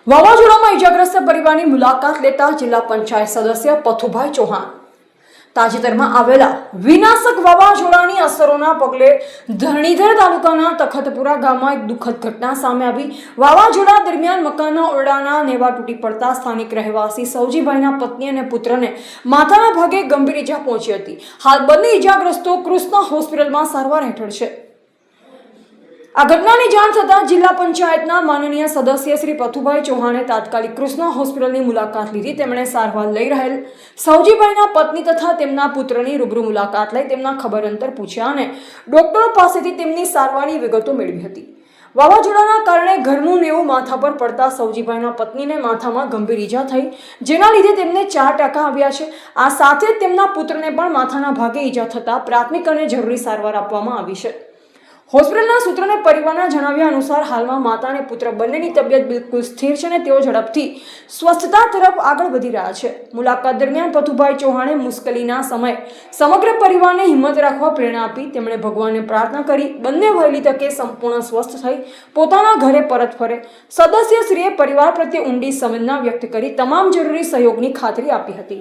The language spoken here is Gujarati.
વાવાઝોડામાં ઇજાગ્રસ્ત પરિવારની મુલાકાત લેતા જિલ્લા પંચાયત સદસ્ય પથુભાઈ ચૌહાણ તાજેતરમાં આવેલા વિનાશક વાવાઝોડાની અસરોના પગલે ધરણીધર તાલુકાના તખતપુરા ગામમાં એક દુઃખદ ઘટના સામે આવી। વાવાઝોડા દરમિયાન મકાનના ઓરડાના નેવા તૂટી પડતા સ્થાનિક રહેવાસી સૌજીભાઈના પત્ની અને પુત્રને માથાના ભાગે ગંભીર ઈજા પહોંચી હતી। હાલ બંને ઈજાગ્રસ્તો કૃષ્ણા હોસ્પિટલમાં સારવાર હેઠળ છે। આ ઘટનાની જાણ થતાં જિલ્લા પંચાયતના માનનીય સદસ્ય શ્રી પથુભાઈ ચૌહાણે તાત્કાલિક કૃષ્ણા હોસ્પિટલની મુલાકાત લીધી। તેમણે સારવાર લઈ રહેલ સૌજીભાઈના પત્ની તથા તેમના પુત્રની રૂબરૂ મુલાકાત લઈ તેમના ખબર અંતર પૂછ્યા અને ડોક્ટરો પાસેથી તેમની સારવારની વિગતો મેળવી હતી। વાવાઝોડાના કારણે ઘરનું નેવું માથા પર પડતા સૌજીભાઈના પત્નીને માથામાં ગંભીર ઈજા થઈ, જેના લીધે તેમને 4 ટાંકા આવ્યા છે। આ સાથે જ તેમના પુત્રને પણ માથાના ભાગે ઈજા થતા પ્રાથમિક અને જરૂરી સારવાર આપવામાં આવી છે। હોસ્પિટલના સૂત્રોને પરિવારના જણાવ્યા અનુસાર હાલમાં માતા અને પુત્ર બંનેની તબિયત બિલકુલ સ્થિર છે અને તેઓ ઝડપથી સ્વસ્થતા તરફ આગળ વધી રહ્યા છે। મુલાકાત દરમિયાન પથુભાઈ ચૌહાણે મુશ્કેલીના સમયે સમગ્ર પરિવારને હિંમત રાખવા પ્રેરણા આપી। તેમણે ભગવાનને પ્રાર્થના કરી બંને વહેલી તકે સંપૂર્ણ સ્વસ્થ થઈ પોતાના ઘરે પરત ફરે। સદસ્યશ્રીએ પરિવાર પ્રત્યે ઊંડી સંવેદના વ્યક્ત કરી તમામ જરૂરી સહયોગની ખાતરી આપી હતી।